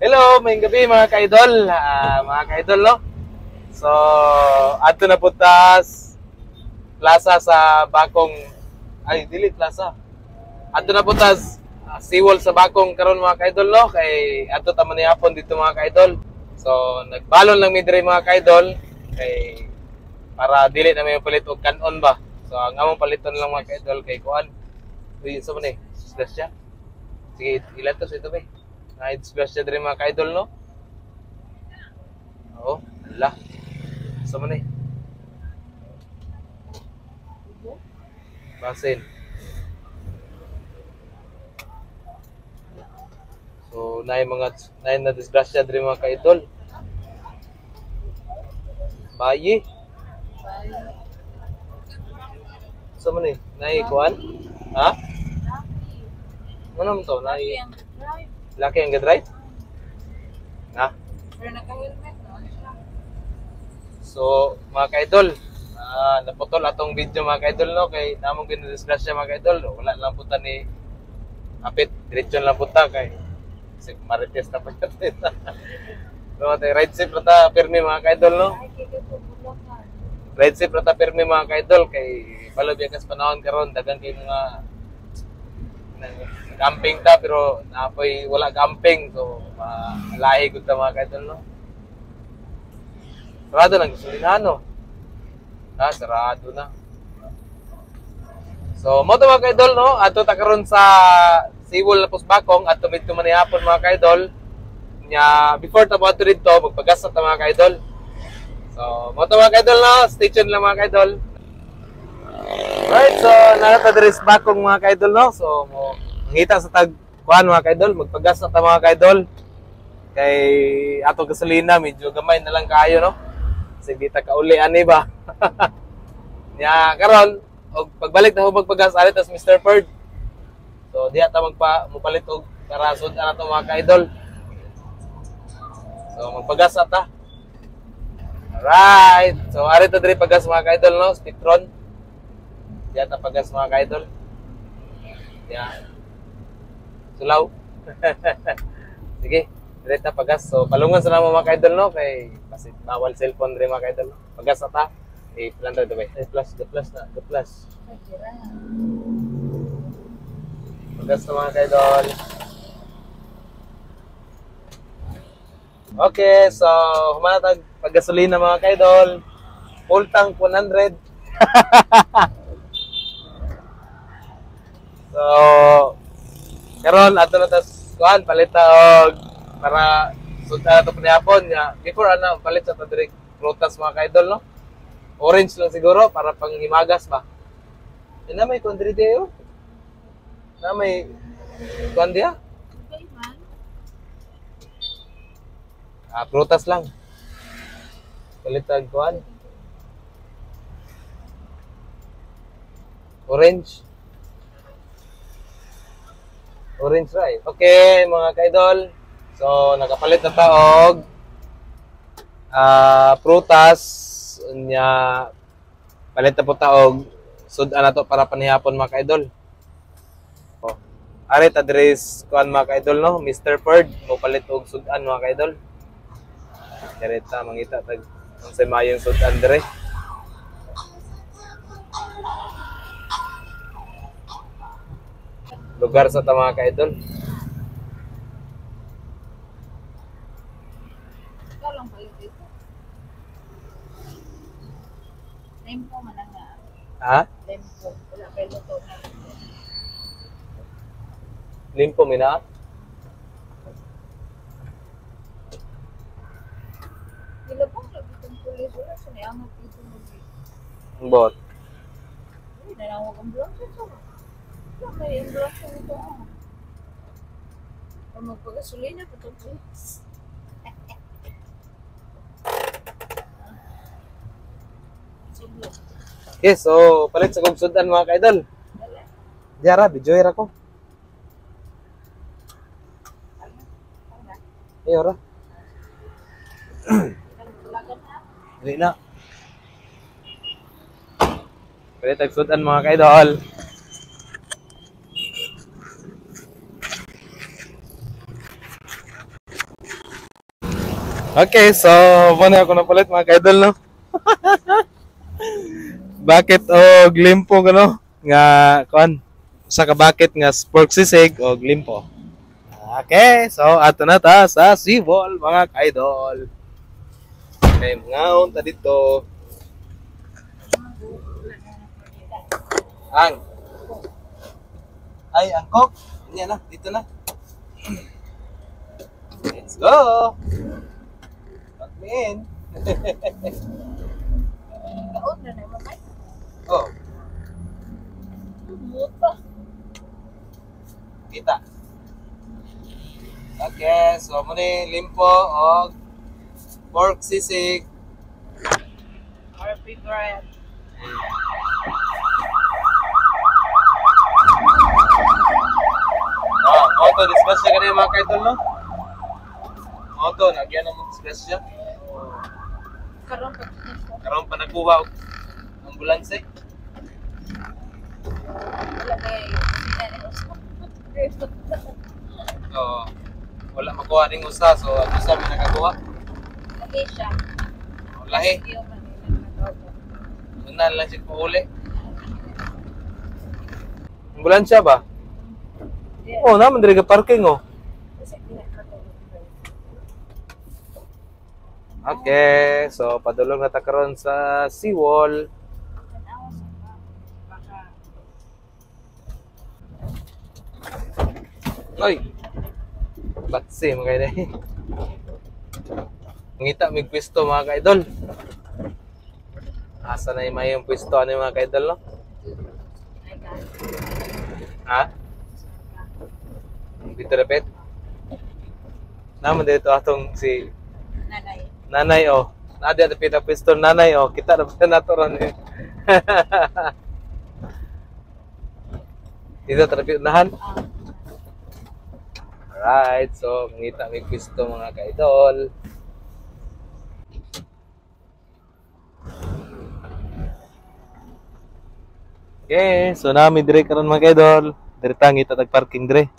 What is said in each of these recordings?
Hello, may gabi mga ka-idol. Mga ka-idol, no? So, ato na putas plaza sa Bakong dili plaza. Ato na putas seawall sa Bakong karon mga ka-idol, no? Kay ato ta man hapon dito mga ka-idol. So, nagbalon lang mi diri mga ka-idol kay para dili na may palit og kanon ba. So, ang among paliton lang mga ka-idol kay kuan. Uy, sa man siya. Sige, ilan to sa ito ba? Na-disgrasya din mga ka-idol, no? Oo, ala. Sa man Basin. So, na na disgrasya din mga ka-idol. Bayi. Sa man kuan? Ha? Ano mo to? Laki ang gadrive? Ha? Pero naka-helmet, no? So, mga ka-idol, naputol atong video mga ka-idol, no? Kay namong ginadisgrasya mga ka-idol. Wala lang puta ni Apit. Diretsyon lang puta kay marites na pa natin. So, ride safe rata pirmi mga ka-idol, no? Ay, kaya po Bulacan. Ride safe rata pirmi mga ka-idol kay palabiyakas panahon karon dagan kay mga camping ta pero napoy wala camping so lahi gud ta mga ka-idol, no? Sarado lang gasolinahan, no? Sarado na. So mo to mga ka-idol, no? Ato ta karon sa Seawall na Bakong at tumidto man hapon mga ka-idol. Nya before ta mo dito magpagas ta mga ka-idol. So mo to mga ka-idol, no? Stay tuned lang mga ka-idol. Right, so narata diri sa Bakong mga ka-idol, no? So mo ngita sa tag kuan mga ka-idol, magpagas na ta mga ka-idol. Kay ato gasolina medyo gamay na lang kayo, no? Kasi di ta kauli ani ba. Nya karon og pagbalik na ho magpagas alit as Mr. Bird. So diha ta mupalit og karasod ana to mga ka-idol. So magpagas na ta. Alright. So ari ta diri pagas mga ka-idol, no? Spectron. Diha ta pagas mga ka-idol. Yan. Sulaw. Sige, direta pagas. So palungan sa namo mga ka-idol, no? Kay kasi bawal cellphone rin mga ka-idol. Pagas na ta. Plan na ito ba? Plus na. Plus. Pagas na mga ka-idol. Okay, so humanatag paggasolina mga ka-idol. Full tank 100. So karon ato na tas kuan palita og para sunta to panihapon nya before palit sa diri prutas mga ka-idol, no? Orange lang siguro para panghimagas ba. Ina may kondri deo. Na may kuan dia? Okay, man. Prutas lang. Palit og kuan. Orange. Orange right. Okay, mga ka-idol. So, nakapalit na taog prutas nya palit na po taog sudan na to para panihapon mga ka-idol. Oh. Ari ta dres kuan mga ka-idol, no? Mr. Bird mo palit og sudan mga ka-idol. Direta mangita tag unsay mayong sudan dire. Lugar sa ta mga ka-idol. Ikaw lang pala dito. Lempo man lang nga. Ha? Lempo. Wala kayo luto na lempo. Limpo mina. Nilabang lagi itong pulis. Wala siya na angat dito mo. Bot. Uy, nanawag ang ambulansya siya. Wala may ambulansya nito. Kung magpagasolina pa itong pulis. Sige. Okay, so palit sa kong sudan mga ka-idol. Wala. Diara, bijoy ra ko. Ayo ra. Dili na. Palit ang sudan mga ka-idol. Okay, so muna ako na palit mga ka-idol, no? Bakit o limpo gano nga kuan sa ka bakit nga pork sisig o limpo. Okay, so ato na ta sa Sibol mga ka-idol. Okay, ngaon ta dito. Ang ay angkok. Yan na, dito na. Let's go. Pag in. Kaon na naman ay. Oh, Muta. kita. Okay, so muna limpo o pork sisig. Our favorite. Auto disgrasya ka na mga kaidol, no? Auto, nagyan ang disgrasya. Karon pa siya. Karoon pa nagbuha og ambulance. Wala kay So, wala makuha ning usa, so ang usa may nakakuha. lagi siya. Lahi, Yung man unan lang siya pauli. Ambulansya ba? Oh, naman diri ka parking oh. Okay, so padulong na ta karon sa seawall. Oy. Batsi mga kaidol. Ngita mig pwesto mga kaidol. Asa na yung mayong pwesto ano yung mga kaidol, no? Ha? Dito repet. Naman dito atong si nanay. Nanay oh. Nada na pita pwesto nanay oh. Kita na pa nato ron eh. Dito terapit nahan. Alright, so ngita may pwesto mga kaidol. Okay, so nami dire karon mga kaidol. Dire ta ngita tag parking dire.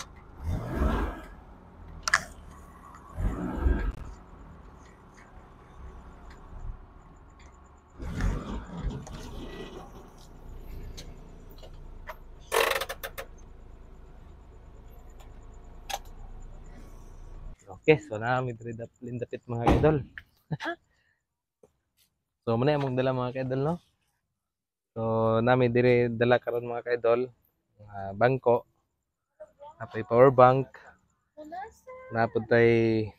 Okay, so nami dire dapit mga kaidol. So muna among dala mga kaidol, no? So nami dire dala karon mga kaidol, bangko, napay power bank, napod tay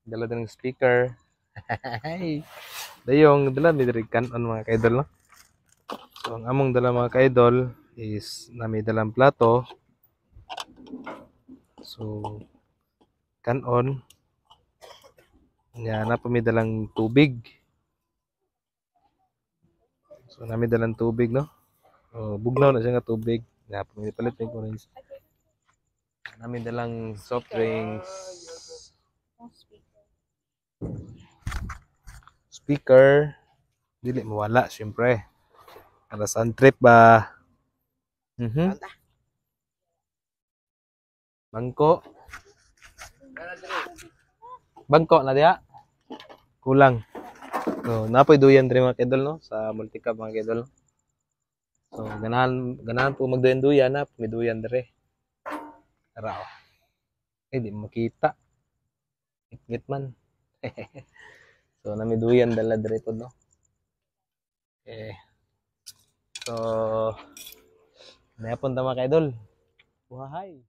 dala din ng speaker. Dayong dala mi dire kanon mga kaidol, no? So ang among dala mga kaidol is nami dalang plato. So kanon nya na mi dalang tubig. So nami dalang tubig, no? Oh, bugnaw na siya nga tubig. Na palit ng orange. Nami dalang soft drinks. Speaker. Dili mawala syempre. Para sa trip ba. Bangko. Bangko na diha. Kulang. So, napoy duyan diri mga kaidol, no? Sa Multicab mga kaidol. So, ganahan po magduyan-duyan na, may duyan diri. Tara. Di makita. Ngit man. So, nami duyan dala diri pod, no? Okay. So, napon ta mga kaidol. Buhay.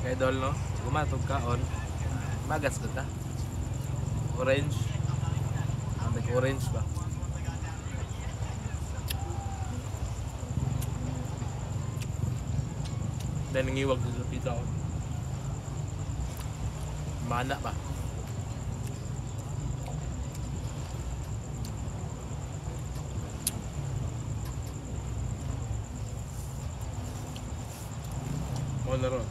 mga ka-idol, no? Gumatog kaon. Magas ka ta. Orange. Orange ba? Dahil nangiwag sa pita ko. Mana ba? Wala ron.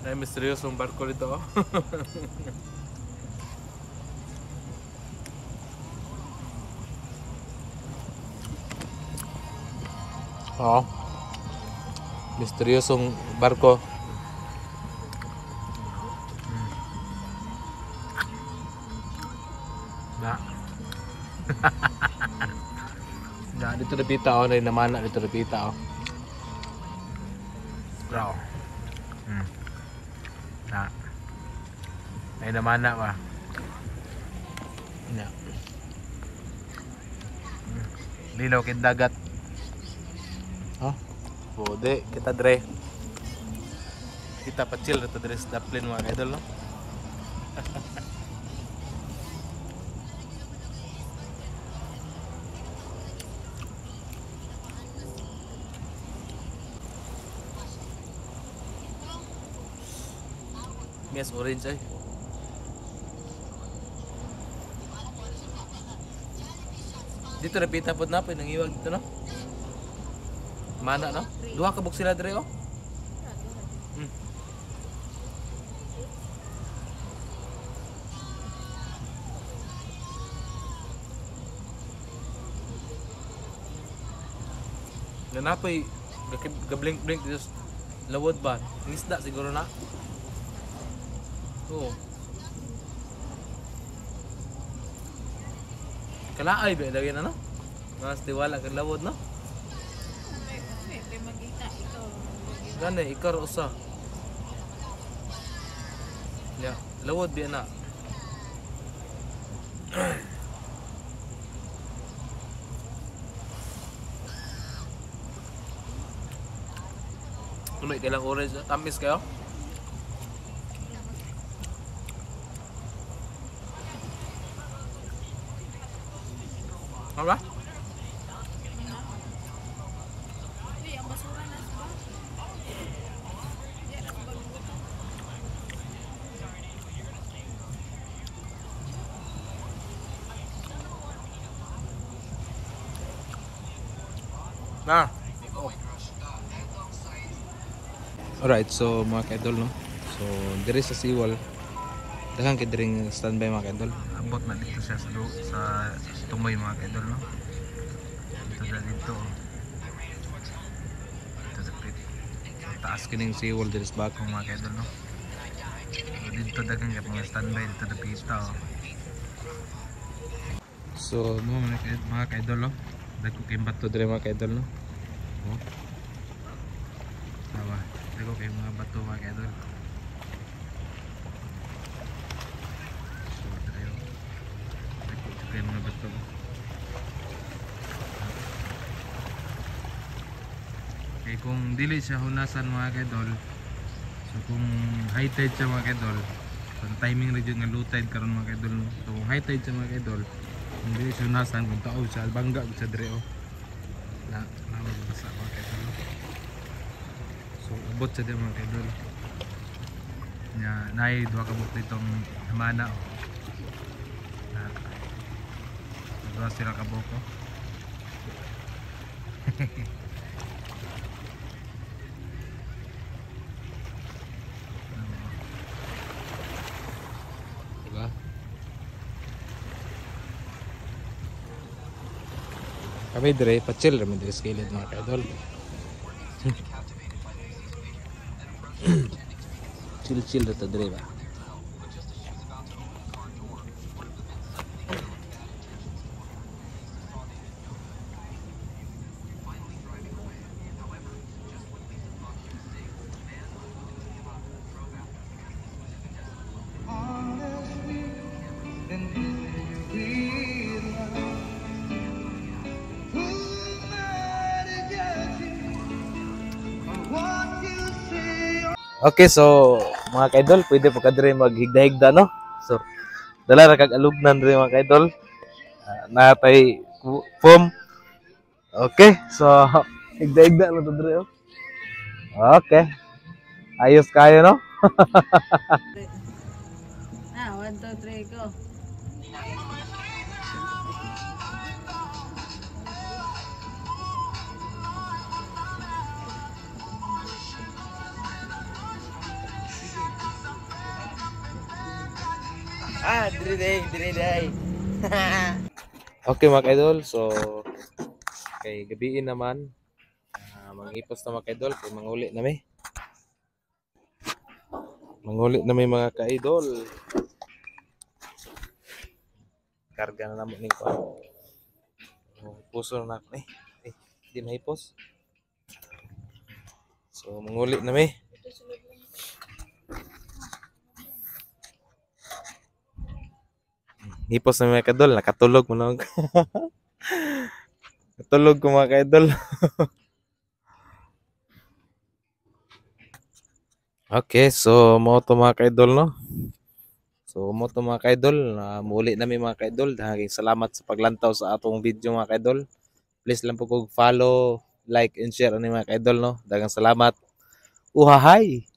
Ay, misteryosong barko dito. Oo. Misteryosong barko. Na. Na dito na pita oh, na namana dito na pita oh. Bro. Na. Ay namana ba? Na. Lilaw kid dagat. Oh, pwede. Kita dre. Kita pa chill na to dre sa Dublin mga idol, no? Yes, orange ay. Dito repita pod na po nang iwag dito, no? Mana no? Duha ka buk sila dire oh. Ganapay gablink-blink dito lawod ba? Ngisda siguro na. Oo. Kalaay ba lagi na no? Mas tiwala kang lawod no? Gani, ikar usa. Ya, lawod biya na. May kailang orange, tamis kayo? Apa? Nah. Alright, so mga kaidol no. So diri sa seawall daghang kay diring standby mga kaidol. Abot na dito siya sa tumoy mga kaidol no. Dito na dito. Dito sa pit. Taas kining seawall diri sa bakong mga kaidol no. So, dito daghang kay mga standby dito na pita oh. So mga kaidol no. Dagko kay bato dire mga kaidol no. Oh. Tawa. Dagko kay mga bato mga kaidol. So dire. Dagko kay mga bato. Okay, kung dili siya hunasan mga kaidol. So kung high tide siya mga kaidol, so timing ra jud nga low tide karon mga kaidol. So kung high tide siya mga kaidol, kung dili siya hunasan kung tao siya bangga sa dire oh. Na basa mga kaidol. So abot sa mga kaidol nya nay duha ka buk ditong hamana oh. Na duha sila ka buk oh. Diba? Kami dire, pa-chill kami dire sa kilid mga kaidol. Chill na to dire ba? Okay, so mga kaidol, pwede po kadre maghigda-higda, no? So, dala ra kag alugnan rin mga kaidol. Natay foam. Okay, so higda-higda na to dre, oh. Okay. Ayos kayo, no? Ah, 1, 2, 3, go. Dire day. Okay mga kaidol, so kay gabiin naman, mangipos na mga kaidol, kay manguli na may. Manguli na may mga kaidol. Karga na naman ning kuan. Puso na ako eh. Di na ipos. So manguli na may. Hipos na mga kaidol, nakatulog mo na. Natulog ko mga kaidol. Okay, so mo to mga kaidol, no? So mo to mga kaidol, muli na may mga kaidol. Dahil salamat sa paglantaw sa atong video mga kaidol. Please lang po kog follow, like and share ani mga kaidol, no? Daghang salamat. Uhahay.